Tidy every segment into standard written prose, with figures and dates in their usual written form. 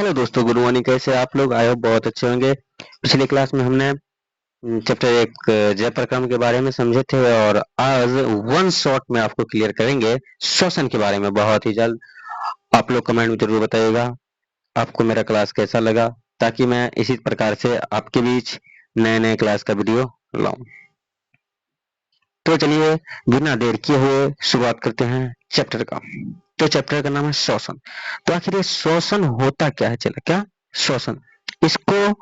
Hello दोस्तों, good morning. कैसे आप लोग? आई होप बहुत अच्छे होंगे। पिछली क्लास में हमने चैप्टर एक जय प्रक्रम के बारे में समझे थे और आज वन शॉट में आपको क्लियर करेंगे श्वसन के बारे में बहुत ही जल्द। आप लोग कमेंट में जरूर बताइएगा आपको मेरा क्लास कैसा लगा, ताकि मैं इसी प्रकार से आपके बीच नए नए क्लास का वीडियो लाऊं। तो चलिए बिना देर किए हुए शुरुआत करते हैं चैप्टर का। तो चैप्टर का नाम है श्वसन। तो आखिर ये श्वसन होता क्या है? चले क्या श्वसन, इसको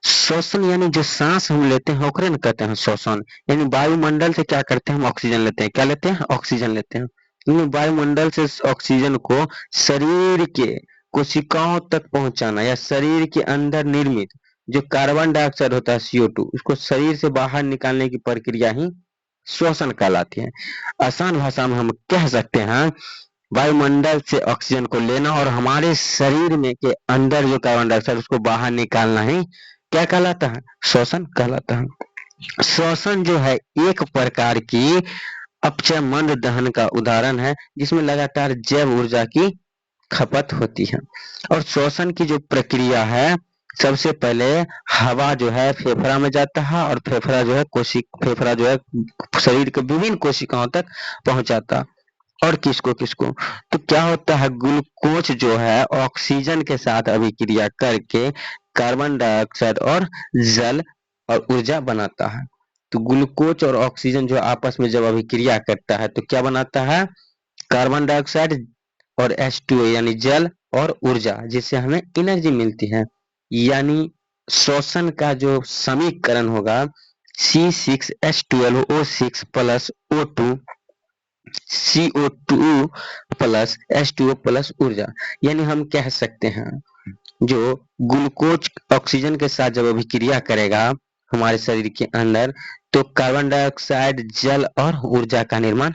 श्वसन यानी जो सांस हम लेते हैं ओकरे न कहते हैं श्वसन। यानी वायुमंडल से क्या करते हैं हम? ऑक्सीजन लेते हैं। क्या लेते हैं? ऑक्सीजन लेते हैं। यानी वायुमंडल से ऑक्सीजन को शरीर के कोशिकाओं तक पहुंचाना, या शरीर के अंदर निर्मित जो कार्बन डाइऑक्साइड होता है CO2, उसको शरीर से बाहर निकालने की प्रक्रिया ही श्वसन कहलाती है। आसान भाषा में हम कह सकते हैं वायुमंडल से ऑक्सीजन को लेना और हमारे शरीर में के अंदर जो कार्बन डाइऑक्साइड उसको बाहर निकालना ही क्या कहलाता है? श्वसन कहलाता है। श्वसन जो है एक प्रकार की अपचय मंद दहन का उदाहरण है, जिसमें लगातार जैव ऊर्जा की खपत होती है। और श्वसन की जो प्रक्रिया है, सबसे पहले हवा जो है फेफड़ा में जाता है और फेफड़ा जो है शरीर के विभिन्न कोशिकाओं तक पहुंचाता। और किसको किसको तो क्या होता है, ग्लूकोज जो है ऑक्सीजन के साथ अभिक्रिया करके कार्बन डाइऑक्साइड और जल और ऊर्जा बनाता है। तो ग्लूकोज और ऑक्सीजन जो आपस में जब अभिक्रिया करता है तो क्या बनाता है? कार्बन डाइऑक्साइड और H2O यानी जल और ऊर्जा, जिससे हमें एनर्जी मिलती है। यानी श्वसन का जो समीकरण होगा C6H12O6 plus O2 CO2 plus H2O plus ऊर्जा। यानी हम कह सकते हैं जो ग्लूकोज ऑक्सीजन के साथ जब अभिक्रिया करेगा हमारे शरीर के अंदर, तो कार्बन डाइऑक्साइड जल और ऊर्जा का निर्माण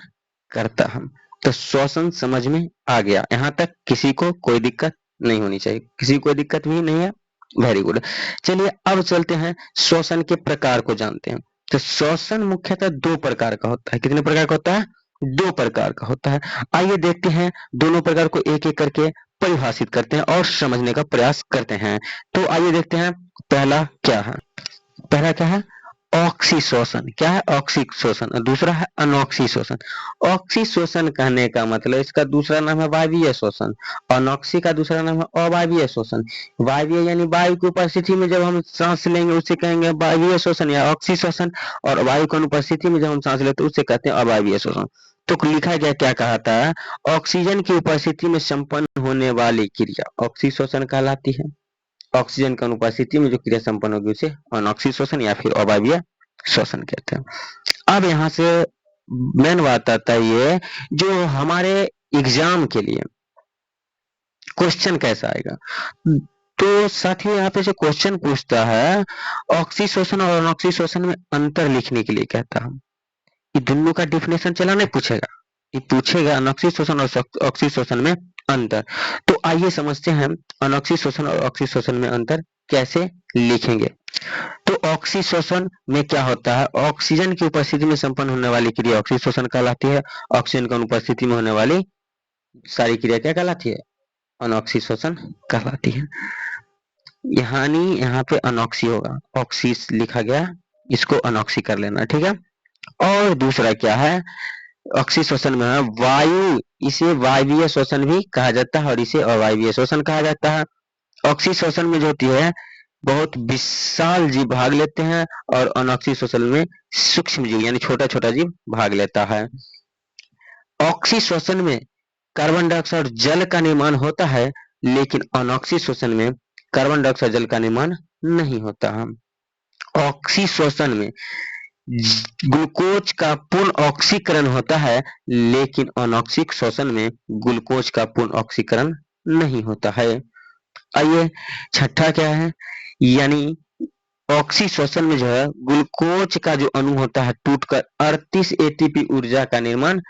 करता है। तो श्वसन समझ में आ गया? यहाँ तक किसी को कोई दिक्कत नहीं होनी चाहिए। किसी को कोई दिक्कत भी नहीं है? Very good. चलिए अब चलते हैं श्वसन के प्रकार को जानते हैं। तो श्वसन मुख्यतः दो प्रकार का होता है। कितने प्रकार का होता है? दो प्रकार का होता है। आइए देखते हैं, दोनों प्रकार को एक एक करके परिभाषित करते हैं और समझने का प्रयास करते हैं। तो आइए देखते हैं पहला क्या है। पहला क्या है? ऑक्सीशोषण। क्या है? ऑक्सीशोषण। दूसरा है अनॉक्सीशोषण। ऑक्सीशोषण कहने का मतलब इसका दूसरा नाम है वायवीय शोषण। अनॉक्सी का दूसरा नाम है अवायवीय शोषण। वायवीय यानी वायु की उपस्थिति में जब हम सांस लेंगे उसे कहेंगे वायवीय शोषण या ऑक्सीशोषण, और वायु की अनुपस्थिति में जब हम सांस लेते हैं उसे कहते हैं अवायवीय शोषण। तो लिखा गया क्या कहा था? ऑक्सीजन की उपस्थिति में संपन्न होने वाली क्रिया ऑक्सीशोषण कहलाती है। ऑक्सीजन की अनुपस्थिति में जो क्रिया संपन्न होगी उसे अनॉक्सीशोषण या फिर अवायवीय शोषण कहते हैं। अब यहाँ से मेन बात आता है ये, जो हमारे एग्जाम के लिए क्वेश्चन कैसा आएगा। तो साथ ही यहाँ पे जो क्वेश्चन पूछता है ऑक्सीशोषण और अनॉक्सीशोषण में अंतर लिखने के लिए कहता है। ये दोनों का डिफिनेशन चला नहीं पूछेगा, ये पूछेगा अनॉक्सीशोषण और ऑक्सीशोषण में अंतर। तो आइए समझते हैं अनॉक्सीशोषण और ऑक्सीशोषण में अंतर कैसे लिखेंगे। तो ऑक्सीशोषण में क्या होता है? ऑक्सीजन की उपस्थिति में संपन्न होने वाली क्रिया ऑक्सीशोषण कहलाती है। ऑक्सीजन की अनुपस्थिति में होने वाली सारी क्रिया क्या कहलाती है? अनॉक्सीशोषण कहलाती है। यहाँ पे अनॉक्सी होगा, ऑक्सीस लिखा गया, इसको अनॉक्सी कर लेना, ठीक है। और दूसरा क्या है? ऑक्सीशोषण में है वायु, इसे वायवीय शोषण भी कहा जाता है और इसे अवायवीय शोषण कहा जाता है। ऑक्सीशोषण में जो होती है बहुत विशाल जीव भाग लेते हैं और अनॉक्सीशोषण में सूक्ष्म जीव यानी छोटा छोटा जीव भाग लेता है। ऑक्सीशोषण में कार्बन डाइऑक्साइड जल का निर्माण होता है, लेकिन अनॉक्सीशोषण में कार्बन डाइऑक्साइड जल का निर्माण नहीं होता है। ऑक्सीशोषण में ग्लूकोज का पूर्ण ऑक्सीकरण होता है, लेकिन अनॉक्सिक शोषण में ग्लूकोज का पूर्ण ऑक्सीकरण नहीं होता है। आइए छठा क्या है? यानी ऑक्सीशोषण में जो है ग्लूकोज का जो अणु होता है टूटकर 38 ATP ऊर्जा का निर्माण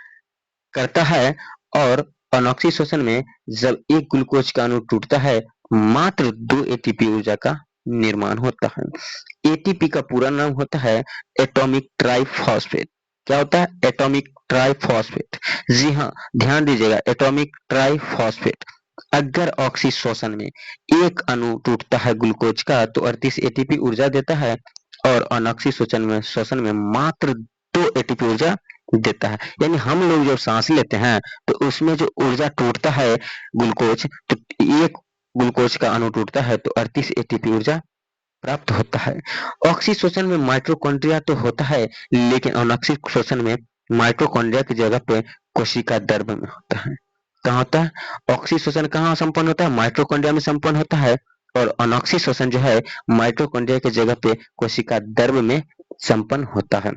करता है, और अनॉक्सीशोषण में जब एक ग्लूकोज का अणु टूटता है मात्र 2 ATP ऊर्जा का निर्माण होता है। ATP का पूरा नाम होता है एटॉमिक ट्राइफॉस्फेट। क्या होता है? Atomic triphosphate. जी हाँ, ध्यान दीजिएगा, एटॉमिक ट्राइफॉस्फेट। अगर ऑक्सीशोषण में एक अणु टूटता है ग्लूकोज का तो 38 एटीपी ऊर्जा देता है और शोषण में मात्र 2 एटीपी ऊर्जा देता है। यानी हम लोग जब सांस लेते हैं तो उसमें जो ऊर्जा टूटता है ग्लूकोज, तो एक ग्लूकोज का अणु टूटता है तो 38 एटीपी ऊर्जा प्राप्त होता है। ऑक्सीशोषण में माइटोकॉन्ड्रिया तो होता है, लेकिन अनॉक्सिक शोषण में माइटोकॉन्ड्रिया की जगह पे कोशिका द्रव्य में होता है। कहाँ होता है? ऑक्सीशोषण कहाँ संपन्न होता है? माइटोकॉन्ड्रिया में संपन्न होता है। और अनॉक्सिक शोषण जो है माइटोकॉन्ड्रिया की जगह पे कोशिका द्रव्य में संपन्न होता है।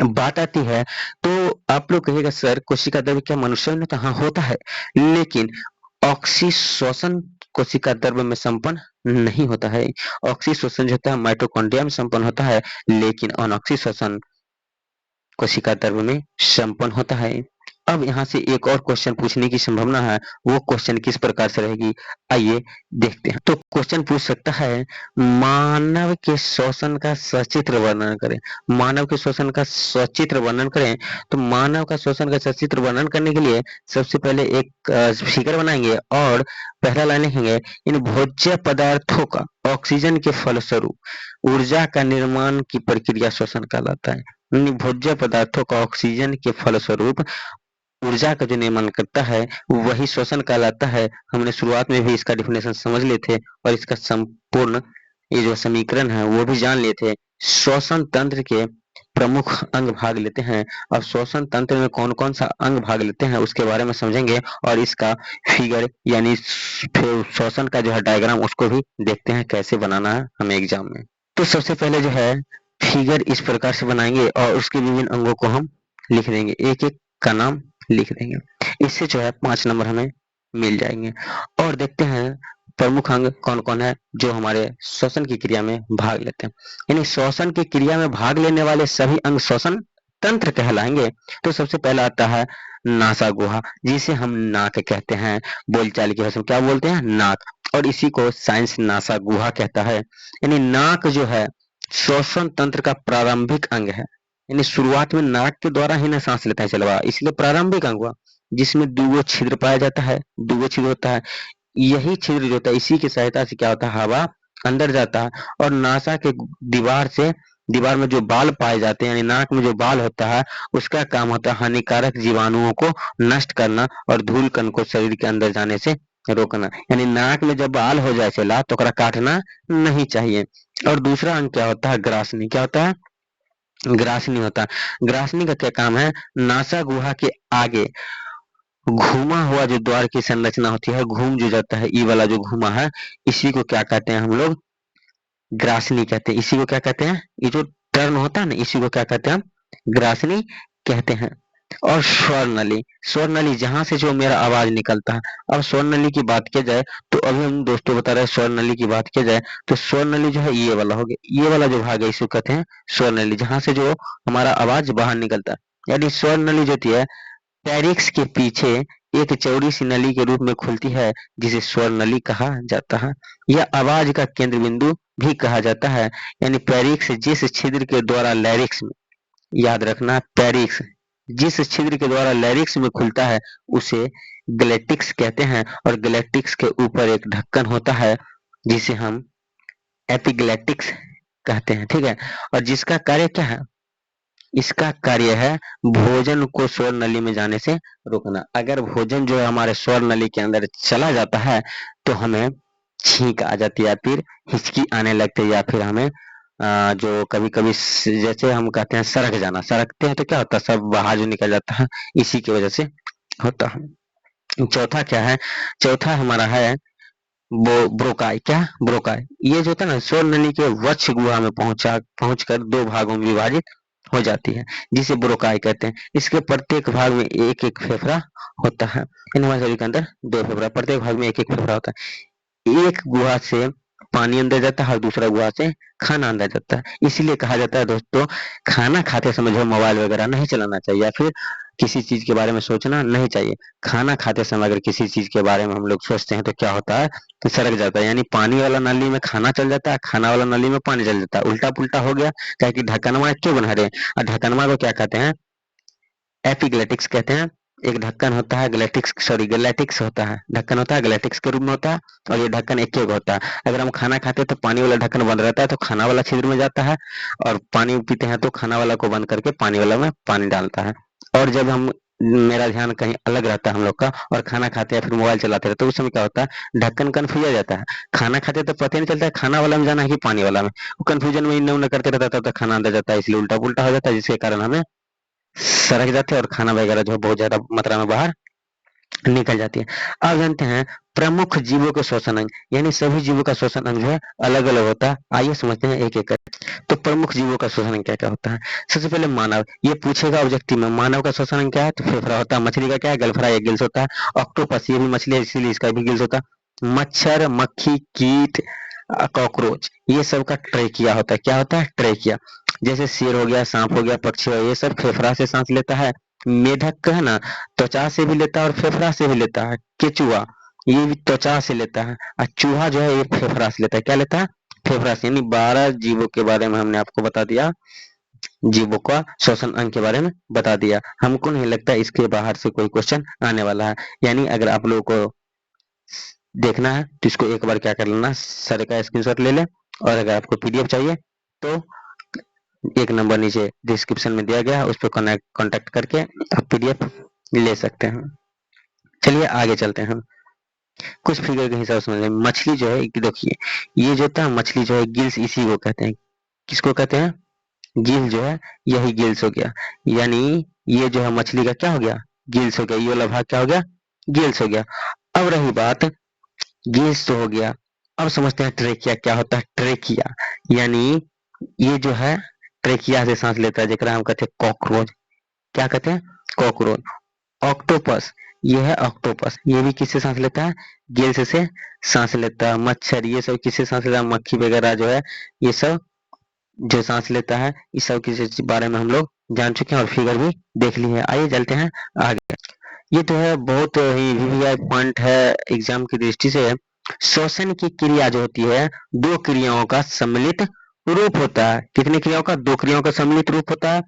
बात आती है तो आप लोग कहिएगा सर कोशिका द्रव्य क्या मनुष्य में होता है? हाँ होता है, लेकिन ऑक्सीशोषण कोशिका द्रव्य में संपन्न नहीं होता है। ऑक्सीशोषण जो होता है माइटोकॉन्ड्रिया में संपन्न होता है, लेकिन अनॉक्सीशोषण कोशिका द्रव्य में संपन्न होता है। अब यहाँ से एक और क्वेश्चन पूछने की संभावना है, वो क्वेश्चन किस प्रकार से रहेगी आइए देखते हैं। तो क्वेश्चन पूछ सकता है मानव के शोषण का सचित्र वर्णन करें। मानव के शोषण का सचित्र वर्णन करें तो मानव का शोषण का सचित्र वर्णन करने के लिए सबसे पहले एक फिगर बनाएंगे और पहला लाइन लिखेंगे इन भोज्य पदार्थों का ऑक्सीजन के फलस्वरूप ऊर्जा का निर्माण की प्रक्रिया शोषण कहलाता है। भोज्य पदार्थों का ऑक्सीजन के फलस्वरूप ऊर्जा का जो निर्माण करता है वही श्वसन कहलाता है। हमने शुरुआत में भी इसका डिफिनेशन समझ लिए थे और इसका संपूर्ण ये जो समीकरण है वो भी जान लिए थे। श्वसन तंत्र के प्रमुख अंग भाग लेते हैं। अब श्वसन तंत्र में कौन कौन सा अंग भाग लेते हैं उसके बारे में समझेंगे और इसका फिगर यानी श्वसन का जो है डायग्राम उसको भी देखते हैं कैसे बनाना है हमें एग्जाम में। तो सबसे पहले जो है फिगर इस प्रकार से बनाएंगे और उसके विभिन्न अंगों को हम लिख देंगे, एक एक का नाम लिख देंगे। इससे जो है 5 नंबर हमें मिल जाएंगे। और देखते हैं प्रमुख अंग कौन कौन है जो हमारे श्वसन की क्रिया में भाग लेते हैं। यानी श्वसन की क्रिया में भाग लेने वाले सभी अंग श्वसन तंत्र कहलाएंगे। तो सबसे पहला आता है नासा गुहा, जिसे हम नाक कहते हैं, बोलचाल की भाषा में क्या बोलते हैं? नाक। और इसी को साइंस नासा गुहा कहता है। यानी नाक जो है श्वसन तंत्र का प्रारंभिक अंग है। यानी शुरुआत में नाक के द्वारा ही ना सांस लेता है चलवा, इसलिए प्रारंभिक अंग हुआ, जिसमें दूगो छिद्र पाया जाता है, दूगो छिद्र होता है। यही छिद्र जो होता है इसी की सहायता से क्या होता है हवा अंदर जाता है और नासा के दीवार में जो बाल पाए जाते हैं यानी नाक में जो बाल होता है उसका काम होता है हानिकारक जीवाणुओं को नष्ट करना और धूल कण को शरीर के अंदर जाने से रोकना। यानी नाक में जब बाल हो जाए चला तो ओकरा काटना नहीं चाहिए। और दूसरा अंग क्या होता है? ग्रासनी। क्या होता है? ग्रासनी होता है। ग्रासनी का क्या काम है? नासा गुहा के आगे घूमा हुआ जो द्वार की संरचना होती है, घूम जो जाता है, ई वाला जो घूमा है, इसी को क्या कहते हैं हम लोग? ग्रासनी कहते हैं। इसी को क्या कहते हैं? ये जो टर्न होता है ना, इसी को क्या कहते हैं हम? ग्रासनी कहते हैं। और स्वर नली, स्वर नली जहां से जो मेरा आवाज निकलता है। अब स्वर नली की बात किया जाए तो अभी हम दोस्तों बता रहे हैं स्वर नली की बात किया जाए तो स्वर नली जो है ये वाला हो गया, ये वाला जो भाग है इसको कहते हैं स्वर नली, जहां से जो हमारा आवाज बाहर निकलता है। यानी स्वर नली जो होती है पैरिक्स के पीछे एक चौड़ी सी नली के रूप में खुलती है जिसे स्वर नली कहा जाता है। यह आवाज का केंद्र बिंदु भी कहा जाता है। यानी पैरिक्स जिस छिद्र के द्वारा लैरिक्स में, याद रखना पैरिक्स जिस छिद्र के द्वारा लैरिक्स में खुलता है उसे ग्लेटिक्स कहते हैं और ग्लेटिक्स के ऊपर एक ढक्कन होता है जिसे हम एपिग्लेटिक्स कहते हैं। ठीक है, और जिसका कार्य क्या है? इसका कार्य है भोजन को स्वर नली में जाने से रोकना। अगर भोजन जो है हमारे स्वर नली के अंदर चला जाता है तो हमें छींक आ जाती है या फिर हिचकी आने लगती है या फिर हमें जो कभी कभी जैसे हम कहते हैं सरक जाना, सरकते हैं तो क्या होता है? सब बाहर जो निकल जाता है, इसी की वजह से होता है। चौथा क्या है? चौथा हमारा है ब्रोकाई। क्या? ब्रोकाई। ये जो होता है ना स्वर नली के वक्ष गुहा में पहुंचकर 2 भागों में विभाजित हो जाती है जिसे ब्रोकाई कहते हैं। इसके प्रत्येक भाग में एक एक फेफड़ा होता है। इन हमारे शरीर के अंदर 2 फेफड़ा, प्रत्येक भाग में एक एक फेफड़ा होता है। एक गुहा से पानी अंदर जाता है और दूसरा गुहा से खाना अंदर जाता है। इसीलिए कहा जाता है दोस्तों खाना खाते समय जो मोबाइल वगैरह नहीं चलाना चाहिए या फिर किसी चीज के बारे में सोचना नहीं चाहिए। खाना खाते समय अगर किसी चीज के बारे में हम लोग सोचते हैं तो क्या होता है? तो सड़क जाता है। यानी पानी वाला नली में खाना चल जाता है, खाना वाला नली में पानी चल जाता है, उल्टा पुल्टा हो गया। क्या कि ढक्कनवा क्यों बना रहे हैं? और ढक्कनवा को क्या कहते हैं? एपिग्लेटिक्स कहते हैं। एक ढक्कन होता है गैलेटिक्स होता है, ढक्कन होता है गैलेटिक्स के रूप में होता है, और ये ढक्कन एक एक होता है। अगर हम खाना खाते हैं तो पानी वाला ढक्कन बंद रहता है तो खाना वाला छिद्र में जाता है, और पानी पीते हैं तो खाना वाला को बंद करके पानी वाला में पानी डालता है। और जब हम मेरा ध्यान कहीं अलग रहता है हम लोग का, और खाना खाते हैं फिर मोबाइल चलाते रहते हैं, तो उस समय क्या होता है ढक्कन कन्फ्यूज हो जाता है। खाना खाते हैं तो पता ही नहीं चलता है खाना वाला में जाना है कि पानी वाला में, वो कंफ्यूजन में इन्ना उन्ना करते रहता है, तब तक खाना अंदर जाता है, इसलिए उल्टा पुल्टा हो जाता है, जिसके कारण हमें सड़क जाते हैं और खाना वगैरह जो है बहुत ज्यादा मात्रा में बाहर निकल जाती है। अब जानते हैं प्रमुख जीवों के श्वसन अंग, यानी सभी जीवों का श्वसन अंग जो है अलग अलग होता है। आइए समझते हैं एक एक कर। तो प्रमुख जीवों का श्वसन अंग क्या क्या होता है। सबसे पहले मानव, ये पूछेगा ऑब्जेक्टिव में, मानव का श्वसन अंग क्या है, तो फेफड़ा होता है। मछली का क्या है, गलफड़ा या गिल्स होता है। ऑक्टोपस, ये भी मछली है इसीलिए इसका भी गिल्स होता है। मच्छर, मक्खी, कीट, कॉकरोच, ये सब का ट्रेकिया होता है। क्या होता है, ट्रेकिया। जैसे शेर हो गया, सांप हो गया, पक्षी हो गया, ये सब फेफड़ा से सांस लेता है। मेढक का है ना, त्वचा से भी लेता है और फेफड़ा से भी लेता है। केचुआ, ये भी त्वचा से लेता है। और चूहा जो है ये फेफड़ा से लेता है। क्या लेता है, फेफड़ा से। यानी 12 जीवों के बारे में हमने आपको बता दिया, जीवों का श्वसन अंग के बारे में बता दिया। हमको नहीं लगता इसके बाहर से कोई क्वेश्चन आने वाला है। यानी अगर आप लोगों को देखना है तो इसको एक बार क्या कर लेना, सर का स्क्रीनशॉट ले ले, और अगर आपको पीडीएफ चाहिए तो एक नंबर नीचे डिस्क्रिप्शन में दिया गया है, उस पर कॉन्टेक्ट करके आप पीडीएफ ले सकते हैं। चलिए आगे चलते हैं, कुछ फिगर के हिसाब से समझ लें। मछली जो है, देखिए ये जो था मछली जो है गिल्स, इसी को कहते हैं। किसको कहते हैं, गिल जो है, यही गिल्स हो गया। यानी ये जो है मछली का क्या हो गया, गिल्स हो गया। ये वाला भाग क्या हो गया, गिल्स हो गया। अब रही बात, गिल्स तो हो गया। अब समझते हैं ट्रेकिया क्या होता है। ट्रेकिया यानी ये जो है ट्रेकिया से सांस लेता है, जेकरा हम कहते हैं कॉकरोच। क्या कहते हैं, कॉकरोच। ऑक्टोपस, ये है ऑक्टोपस, ये भी किससे सांस लेता है, गिल्स से सांस लेता है। मच्छर, ये सब किससे सांस लेता है, मक्खी वगैरह जो है ये सब जो सांस लेता है। इस सब के बारे में हम लोग जान चुके हैं और फिगर भी देख ली है। आइए चलते हैं आगे। ये तो है बहुत ही वीवीआई पॉइंट है एग्जाम की दृष्टि से। श्वसन की क्रिया जो होती है, दो क्रियाओं का सम्मिलित रूप होता है। कितनी क्रियाओं का, दो क्रियाओं का सम्मिलित रूप होता है।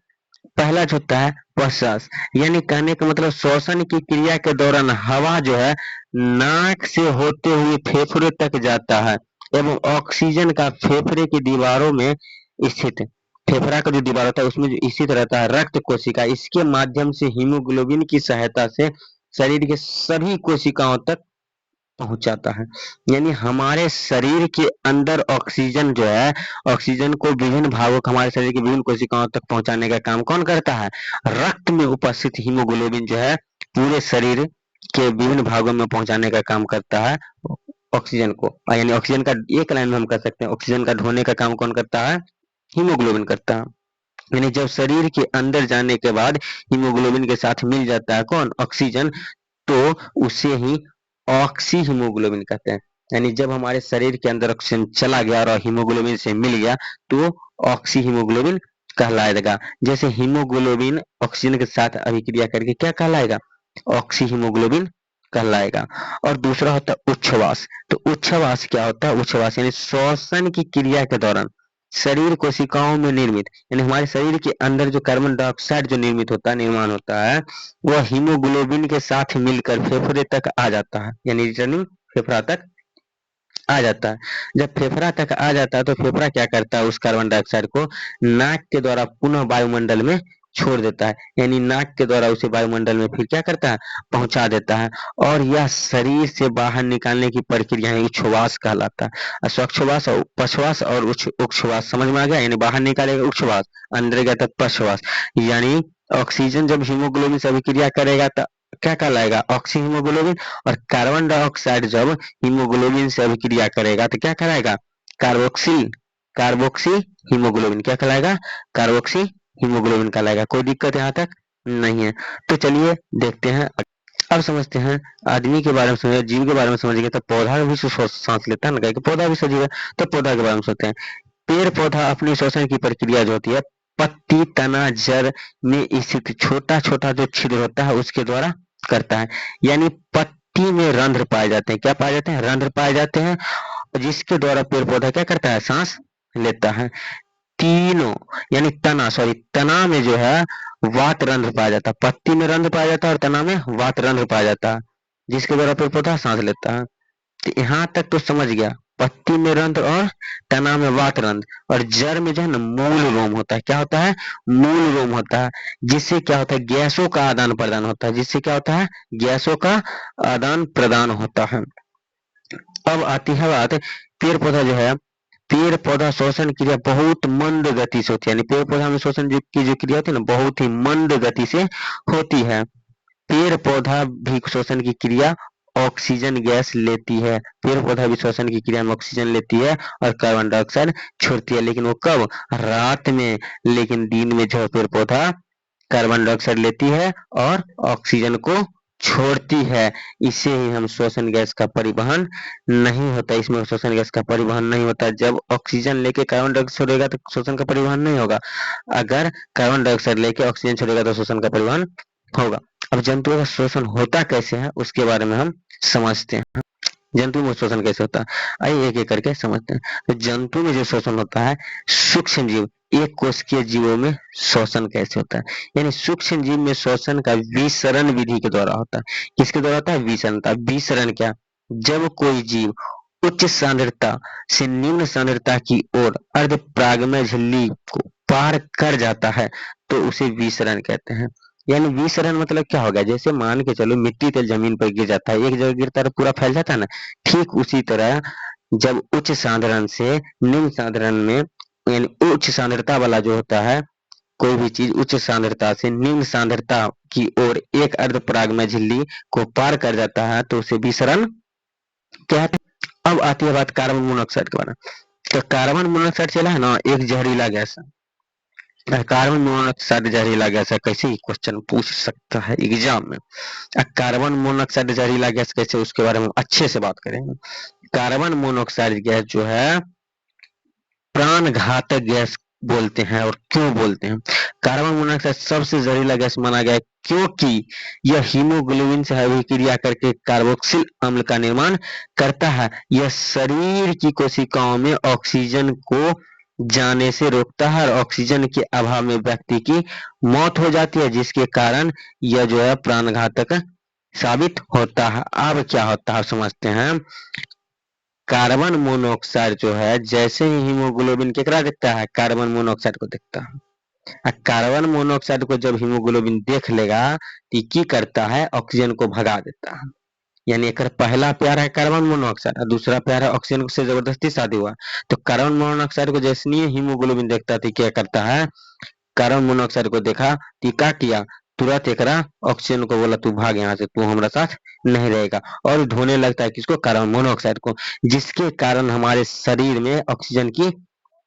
पहला जो होता है प्रश्वास, यानी कहने का मतलब श्वसन की क्रिया के दौरान हवा जो है नाक से होते हुए फेफड़े तक जाता है, एवं ऑक्सीजन का फेफड़े की दीवारों में स्थित, फेफड़ा का जो दीवार होता है उसमें जो स्थित रहता है रक्त कोशिका, इसके माध्यम से हीमोग्लोबिन की सहायता से शरीर के सभी कोशिकाओं तक पहुंचाता है। यानी हमारे शरीर के अंदर ऑक्सीजन जो है, ऑक्सीजन को विभिन्न भागों, हमारे शरीर के विभिन्न कोशिकाओं तक पहुंचाने का काम कौन करता है, रक्त में उपस्थित हीमोग्लोबिन जो है पूरे शरीर के विभिन्न भागों में पहुंचाने का काम करता है ऑक्सीजन को। यानी ऑक्सीजन का एक लाइन में हम कह सकते हैं, ऑक्सीजन का ढोने का काम कौन करता है, हीमोग्लोबिन करता है। यानी जब शरीर के अंदर जाने के बाद हीमोग्लोबिन के साथ मिल जाता है कौन, ऑक्सीजन, तो उसे ही ऑक्सी हीमोग्लोबिन कहते हैं। यानी जब हमारे शरीर के अंदर ऑक्सीजन चला गया और हीमोग्लोबिन से मिल गया तो ऑक्सी हीमोग्लोबिन कहलाएगा। जैसे हीमोग्लोबिन ऑक्सीजन के साथ अभिक्रिया करके क्या कहलाएगा, ऑक्सी हीमोग्लोबिन कहलाएगा। और दूसरा होता है उच्छ्वास। तो उच्छ्वास क्या होता है, उच्छ्वास यानी श्वसन की क्रिया के दौरान शरीर कोशिकाओं में निर्मित, यानी हमारे शरीर के अंदर जो कार्बन डाइऑक्साइड जो निर्मित होता है, निर्माण होता है, वह हीमोग्लोबिन के साथ मिलकर फेफड़े तक आ जाता है। यानी रिटर्निंग फेफड़ा तक आ जाता है। जब फेफड़ा तक आ जाता है तो फेफड़ा क्या करता है, उस कार्बन डाइऑक्साइड को नाक के द्वारा पुनः वायुमंडल में छोड़ देता है। यानी नाक के द्वारा उसे वायुमंडल में फिर क्या करता है, पहुंचा देता है। और यह शरीर से बाहर निकालने की प्रक्रिया है, उच्छ्वास कहलाता है। स्वच्छवास और पश्वास और उच्छ्वास समझ में आ गया। यानी बाहर निकालेगा उच्छ्वास, अंदर गया तब पश्वास। यानी ऑक्सीजन जब हीमोग्लोबिन से अभिक्रिया करेगा तो क्या कहलाएगा, ऑक्सी हीमोग्लोबिन। और कार्बन डाइऑक्साइड जब हीमोग्लोबिन से अभिक्रिया करेगा तो क्या कहलाएगा, कार्बोक्सिल, कार्बोक्सी हीमोग्लोबिन। क्या कहलाएगा, कार्बोक्सी हीमोग्लोबिन कहलाएगा। कोई दिक्कत यहाँ तक नहीं है। तो चलिए देखते हैं, अब समझते हैं आदमी के बारे में समझे, जीव के बारे में समझेंगे तो पौधा भी सांस लेता है ना, कि पौधा भी सजीव है, तो पौधा के बारे में सोचते हैं। पेड़ पौधा अपनी श्वसन की प्रक्रिया जो होती है पत्ती, तना, जड़ में स्थित छोटा छोटा जो छिद्र होता है उसके द्वारा करता है। यानी पत्ती में रंध्र पाए जाते हैं। क्या पाए जाते हैं, रंध्र पाए जाते हैं, जिसके द्वारा पेड़ पौधा क्या करता है, सांस लेता है। तीनों यानी तना, तना में जो है वात रंध्र पाया जाता है। पत्ती में रंध्र पाया जाता है और तना में वात रंध्र पाया जाता है, जिसके द्वारा पेड़ पौधा सांस लेता है। तो यहाँ तक तो समझ गया, पत्ती में रंध्र और तना में वात रंध्र, और जड़ में जो है ना मूल रोम होता है। क्या होता है? मूल रोम होता है, जिससे क्या होता है? गैसों का आदान प्रदान होता है। जिससे क्या होता है? गैसों का आदान प्रदान होता है। अब आती है बात, पेड़ पौधा जो है, पेड़ पौधा श्वसन क्रिया बहुत मंद गति से होती है। यानी पेड़ पौधा में श्वसन की जो क्रिया होती है ना, बहुत ही मंद गति से होती है। पेड़ पौधा भी श्वसन की क्रिया ऑक्सीजन गैस लेती है। पेड़ पौधा भी श्वसन की क्रिया में ऑक्सीजन लेती है और कार्बन डाइऑक्साइड छोड़ती है, लेकिन वो कब? रात में। लेकिन दिन में जो पेड़ पौधा कार्बन डाइऑक्साइड लेती है और ऑक्सीजन को छोड़ती है। इसे ही हम श्वसन गैस का परिवहन नहीं होता, इसमें श्वसन गैस का परिवहन नहीं होता। जब ऑक्सीजन लेके कार्बन डाइऑक्साइड छोड़ेगा तो श्वसन का परिवहन नहीं होगा, अगर कार्बन डाइऑक्साइड लेके ऑक्सीजन छोड़ेगा तो श्वसन का परिवहन होगा। अब जंतुओं का श्वसन होता कैसे है उसके बारे में हम समझते हैं। जंतु में श्वसन कैसे होता है, आइए एक एक करके समझते हैं। तो जंतु में जो श्वसन होता है, सूक्ष्म जीव, एक कोशिकीय जीवों में श्वसन कैसे होता है? यानी सूक्ष्म जीव में श्वसन का विसरण विधि के द्वारा होता है। किसके द्वारा होता है? विसरणता। विसरण क्या? जब कोई जीव उच्च सांद्रता से निम्न सांद्रता की ओर अर्ध परागमय झिल्ली को पार कर जाता है तो उसे विसरण कहते हैं। यानी विसरण मतलब क्या होगा? जैसे मान के चलो मिट्टी तेल जमीन पर गिर जाता है, एक जगह गिरता है तो पूरा फैल जाता है ना, ठीक उसी तरह जब उच्च सांद्रण से निम्न सांद्रण में, यानी उच्च सांद्रता वाला जो होता है, कोई भी चीज उच्च सांद्रता से निम्न सांद्रता की ओर एक अर्ध परागमय झिल्ली को पार कर जाता है तो उसे विसरण कहते हैं। अब आती है बात कार्बन मोनोऑक्साइड के बारे में। तो कार्बन मोनोऑक्साइड चला है ना, एक जहरीला गैस है। कार्बन मोनोऑक्साइड जहरीला गैस है, कैसे ही क्वेश्चन पूछ सकता है एग्जाम में। कार्बन मोनोऑक्साइड जहरीला गैस कैसे, उसके बारे में अच्छे से बात करेंगे। कार्बन मोनोऑक्साइड गैस जो है प्राण घातक गैस बोलते हैं। और क्यों बोलते हैं? कार्बन मोनोऑक्साइड सबसे जहरीला गैस माना गया है क्योंकि यह हीमोग्लोबिन से अभिक्रिया करके कार्बोक्सिल अम्ल का निर्माण करता है। यह शरीर की कोशिकाओं में ऑक्सीजन को जाने से रोकता है और ऑक्सीजन के अभाव में व्यक्ति की मौत हो जाती है, जिसके कारण यह जो है प्राणघातक साबित होता है। अब क्या होता है समझते हैं। कार्बन मोनोऑक्साइड जो है जैसे ही हीमोग्लोबिन केकरा देखता है? कार्बन मोनोऑक्साइड को देखता है। कार्बन मोनोऑक्साइड को जब हीमोग्लोबिन देख लेगा तो की करता है? ऑक्सीजन को भगा देता है। यानी एक पहला प्यार है कार्बन मोनोऑक्साइड और दूसरा प्यार है ऑक्सीजन से जबरदस्ती शादी हुआ। तो कार्बन मोनोऑक्साइड को जैसे ही हीमोग्लोबिन देखता है क्या करता है? कार्बन मोनोऑक्साइड को देखा तो क्या किया? तुरंत एकरा ऑक्सीजन को बोला तू भाग यहाँ से, तू हमारा साथ नहीं रहेगा, और ढोने लगता है किसको? कार्बन मोनोऑक्साइड को, जिसके कारण हमारे शरीर में ऑक्सीजन की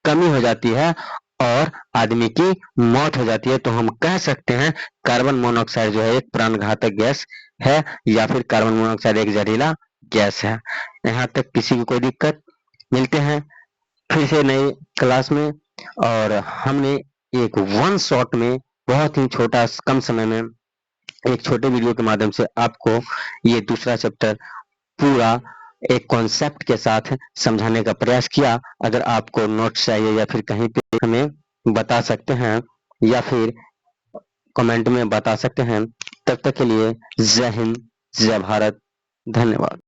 कमी हो जाती है और आदमी की मौत हो जाती है। तो हम कह सकते हैं कार्बन मोनोऑक्साइड जो है एक प्राणघातक गैस है या फिर कार्बन मोनोऑक्साइड एक जहरीला गैस है। यहाँ तक किसी की कोई दिक्कत? मिलते हैं फिर से नई क्लास में, और हमने एक वन शॉट में बहुत ही छोटा कम समय में एक छोटे वीडियो के माध्यम से आपको ये दूसरा चैप्टर पूरा एक कॉन्सेप्ट के साथ समझाने का प्रयास किया। अगर आपको नोट्स चाहिए या फिर कहीं पे हमें बता सकते हैं या फिर कमेंट में बता सकते हैं। तब तक के लिए जय हिंद, जय भारत, धन्यवाद।